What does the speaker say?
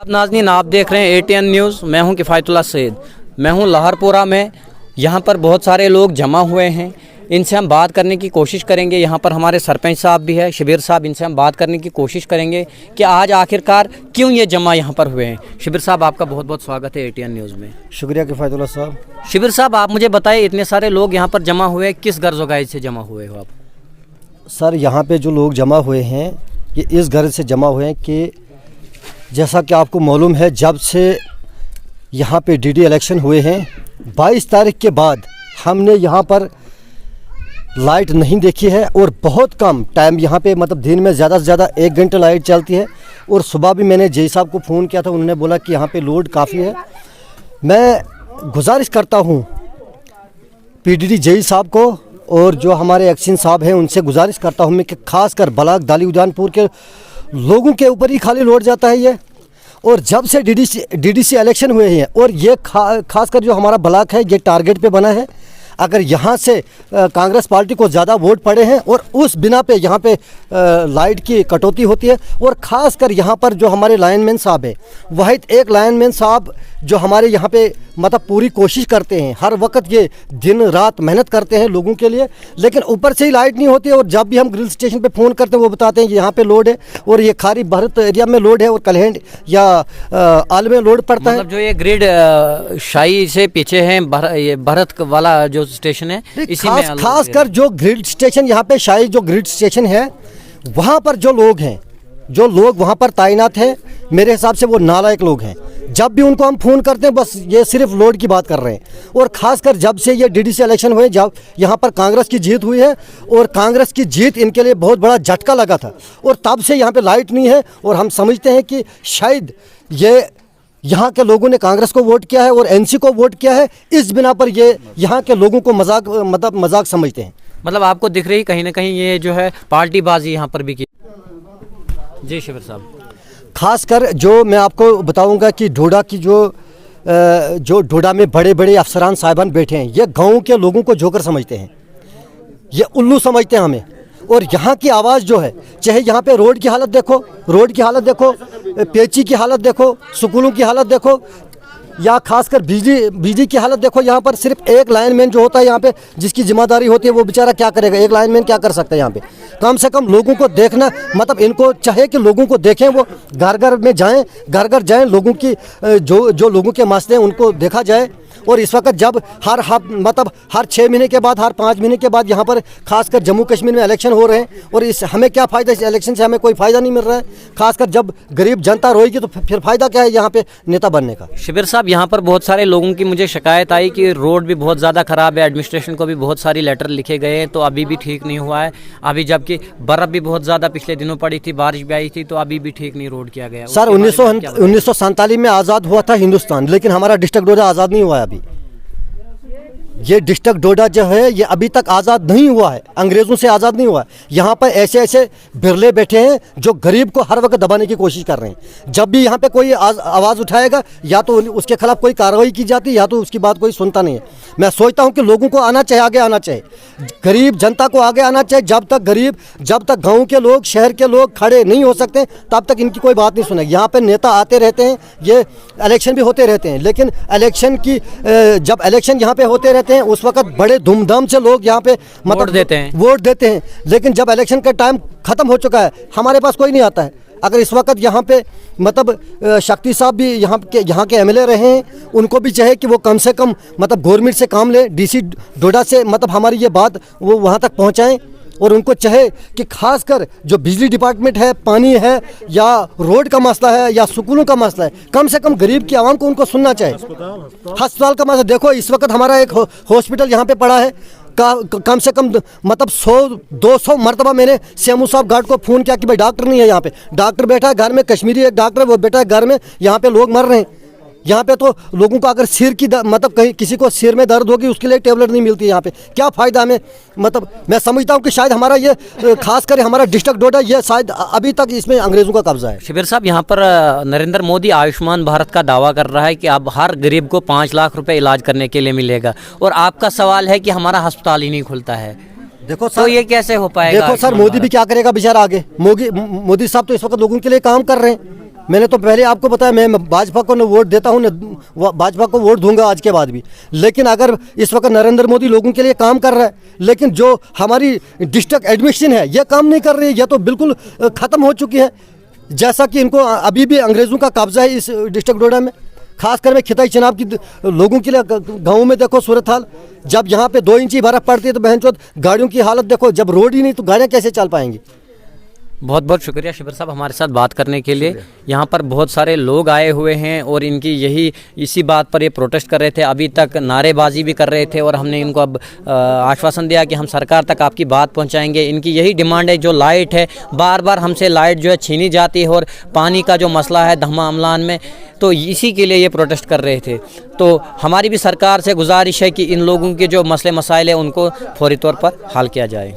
अब नाज़रीन, आप देख रहे हैं ATN न्यूज़। मैं हूं किफ़ायतुल्लाह सैयद। मैं हूं लाहौरपुरा में। यहां पर बहुत सारे लोग जमा हुए हैं। इनसे हम बात करने की कोशिश करेंगे। यहां पर हमारे सरपंच साहब भी है, शबीर साहब। इनसे हम बात करने की कोशिश करेंगे कि आज आखिरकार क्यों ये जमा यहां पर हुए हैं। शबीर साहब, आपका बहुत बहुत स्वागत है ATN न्यूज़ में। शुक्रिया किफ़ायतुल्लाह साहब। शबीर साहब, आप मुझे बताइए, इतने सारे लोग यहाँ पर जमा हुए, किस गर्ज़-ओ-गायत से जमा हुए हो आप? सर, यहाँ पे जो लोग जमा हुए हैं ये इस गर्ज से जमा हुए हैं कि जैसा कि आपको मालूम है, जब से यहाँ पे DD इलेक्शन हुए हैं 22 तारीख के बाद हमने यहाँ पर लाइट नहीं देखी है और बहुत कम टाइम यहाँ पे, मतलब दिन में ज़्यादा से ज़्यादा 1 घंटे लाइट चलती है। और सुबह भी मैंने जय साहब को फ़ोन किया था, उन्होंने बोला कि यहाँ पे लोड काफ़ी है। मैं गुजारिश करता हूँ PDD जय साहब को और जो हमारे एक्शन साहब हैं उनसे गुजारिश करता हूँ मैं कि खासकर बलाक दाली उद्यानपुर के लोगों के ऊपर ही खाली लौट जाता है ये। और जब से DDC इलेक्शन हुए हैं और ये खासकर जो हमारा ब्लॉक है ये टारगेट पे बना है। अगर यहाँ से कांग्रेस पार्टी को ज़्यादा वोट पड़े हैं और उस बिना पे यहाँ पे लाइट की कटौती होती है। और ख़ासकर यहाँ पर जो हमारे लाइनमैन साहब है, वाहिद एक लाइनमैन साहब जो हमारे यहाँ पे मतलब पूरी कोशिश करते हैं, हर वक्त ये दिन रात मेहनत करते हैं लोगों के लिए, लेकिन ऊपर से ही लाइट नहीं होती है। और जब भी हम ग्रिल स्टेशन पे फ़ोन करते हैं वो बताते हैं कि यहाँ पे लोड है और ये खारी भारत एरिया में लोड है और कलहंड या आल में लोड पड़ता है। मतलब जो ये ग्रिड शाही से पीछे है, ये भरत वाला जो स्टेशन है, इसी में खास कर जो ग्रिड स्टेशन यहाँ पे शाही जो ग्रिड स्टेशन है, वहाँ पर जो लोग वहाँ पर तैनात हैं, मेरे हिसाब से वो नालायक लोग हैं। जब भी उनको हम फ़ोन करते हैं बस ये सिर्फ लोड की बात कर रहे हैं। और ख़ासकर जब से ये DDC इलेक्शन हुए, जब यहाँ पर कांग्रेस की जीत हुई है और कांग्रेस की जीत इनके लिए बहुत बड़ा झटका लगा था और तब से यहाँ पे लाइट नहीं है। और हम समझते हैं कि शायद ये यहाँ के लोगों ने कांग्रेस को वोट किया है और NC को वोट किया है, इस बिना पर ये यहाँ के लोगों को मजाक समझते हैं। मतलब आपको दिख रही कहीं ना कहीं ये जो है पार्टीबाजी यहाँ पर भी की। जी शबीर साहब, खासकर जो मैं आपको बताऊंगा कि डोडा की जो डोडा में बड़े बड़े अफसरान साहिबान बैठे हैं, ये गाँव के लोगों को जोकर समझते हैं, ये उल्लू समझते हैं हमें। और यहाँ की आवाज़ जो है, चाहे यहाँ पे रोड की हालत देखो, पेची की हालत देखो, स्कूलों की हालत देखो, या खासकर बिजली की हालत देखो। यहाँ पर सिर्फ एक लाइनमैन जो होता है यहाँ पे, जिसकी जिम्मेदारी होती है, वो बेचारा क्या करेगा? एक लाइनमैन क्या कर सकता है यहाँ पे? कम से कम लोगों को देखना, मतलब इनको चाहे कि लोगों को देखें, वो घर घर में जाएं, घर जाएं, लोगों की जो लोगों के मसले हैं उनको देखा जाए। और इस वक्त जब हर 6 महीने के बाद, हर 5 महीने के बाद यहाँ पर खासकर जम्मू कश्मीर में इलेक्शन हो रहे हैं और इस हमें क्या फ़ायदा? इस इलेक्शन से हमें कोई फ़ायदा नहीं मिल रहा है। खासकर जब गरीब जनता रोएगी तो फिर फ़ायदा क्या है यहाँ पे नेता बनने का? शबीर साहब, यहाँ पर बहुत सारे लोगों की मुझे शिकायत आई कि रोड भी बहुत ज़्यादा ख़राब है, एडमिनिस्ट्रेशन को भी बहुत सारी लेटर लिखे गए हैं, तो अभी भी ठीक नहीं हुआ है। अभी जबकि बर्फ़ भी बहुत ज़्यादा पिछले दिनों पड़ी थी, बारिश भी आई थी, तो अभी भी ठीक नहीं रोड किया गया। सर, 1947 में आज़ाद हुआ था हिंदुस्तान, लेकिन हमारा डिस्ट्रिक्ट डोडा आज़ाद नहीं हुआ है अभी। ये डिस्ट्रिक्ट डोडा जो है ये अभी तक आज़ाद नहीं हुआ है, अंग्रेज़ों से आज़ाद नहीं हुआ है। यहाँ पर ऐसे बिरले बैठे हैं जो गरीब को हर वक्त दबाने की कोशिश कर रहे हैं। जब भी यहाँ पे कोई आवाज़ उठाएगा, या तो उसके खिलाफ कोई कार्रवाई की जाती है, या तो उसकी बात कोई सुनता नहीं है। मैं सोचता हूँ कि लोगों को आना चाहिए, आगे आना चाहिए, गरीब जनता को आगे आना चाहिए। जब तक गाँव के लोग, शहर के लोग खड़े नहीं हो सकते, तब तक इनकी कोई बात नहीं सुनेगी। यहाँ पर नेता आते रहते हैं, ये इलेक्शन भी होते रहते हैं, लेकिन जब इलेक्शन यहाँ पे होते रहते हैं उस वक्त बड़े धूमधाम से लोग यहाँ पे वोट देते हैं। लेकिन जब इलेक्शन का टाइम खत्म हो चुका है, हमारे पास कोई नहीं आता है। अगर इस वक्त यहाँ पे शक्ति साहब भी यहाँ के MLA रहे हैं, उनको भी चाहे कि वो कम से कम गवर्नमेंट से काम ले, DC डोडा से हमारी ये बात वो वहाँ तक पहुँचाएँ। और उनको चाहे कि खासकर जो बिजली डिपार्टमेंट है, पानी है, या रोड का मसला है, या स्कूलों का मसला है, कम से कम गरीब की आवाम को उनको सुनना चाहिए। अस्पताल का मसला देखो, इस वक्त हमारा एक हॉस्पिटल यहाँ पे पड़ा है, कम से कम 100-200 मरतबा मैंने CMO साहब गार्ड को फ़ोन किया कि भाई डॉक्टर नहीं है यहाँ पे। डॉक्टर बैठा है घर में, कश्मीरी एक डॉक्टर है, वो बैठा है घर में। यहाँ पे लोग मर रहे हैं। यहाँ पे तो लोगों को अगर सिर की कहीं किसी को सिर में दर्द होगी, उसके लिए टेबलेट नहीं मिलती है। यहाँ पे क्या फ़ायदा हमें? मैं समझता हूँ कि शायद हमारा ये खासकर हमारा डिस्ट्रिक्ट डोडा, ये शायद अभी तक इसमें अंग्रेज़ों का कब्जा है। शबीर साहब, यहाँ पर नरेंद्र मोदी आयुष्मान भारत का दावा कर रहा है कि अब हर गरीब को 5 लाख रुपए इलाज करने के लिए मिलेगा, और आपका सवाल है कि हमारा अस्पताल ही नहीं खुलता है। देखो सर, तो ये कैसे हो पाएगा? देखो सर, मोदी भी क्या करेगा बेचारा आगे। मोदी साहब तो इस वक्त लोगों के लिए काम कर रहे हैं। मैंने तो पहले आपको बताया मैं भाजपा को वोट देता हूँ, भाजपा को वोट दूंगा आज के बाद भी। लेकिन अगर इस वक्त नरेंद्र मोदी लोगों के लिए काम कर रहा है, लेकिन जो हमारी डिस्ट्रिक्ट एडमिनिस्ट्रेशन है ये काम नहीं कर रही है, यह तो बिल्कुल ख़त्म हो चुकी है। जैसा कि इनको अभी भी अंग्रेज़ों का कब्जा है इस डिस्ट्रिक्ट डोडा में, खासकर में खिताई चनाब की लोगों के लिए। गाँव में देखो सूरत हाल, जब यहाँ पे 2 इंची बर्फ़ पड़ती है तो बहनचोद गाड़ियों की हालत देखो, जब रोड ही नहीं तो गाड़ियाँ कैसे चल पाएंगी। बहुत बहुत शुक्रिया शिबिर साहब हमारे साथ बात करने के लिए। यहाँ पर बहुत सारे लोग आए हुए हैं और इनकी इसी बात पर ये प्रोटेस्ट कर रहे थे, अभी तक नारेबाजी भी कर रहे थे और हमने इनको अब आश्वासन दिया कि हम सरकार तक आपकी बात पहुँचाएंगे। इनकी यही डिमांड है, जो लाइट है बार बार हमसे लाइट जो है छीनी जाती है और पानी का जो मसला है धमा अमलान में, तो इसी के लिए ये प्रोटेस्ट कर रहे थे। तो हमारी भी सरकार से गुजारिश है कि इन लोगों के जो मसले मसाइल है उनको फौरी तौर पर हल किया जाए।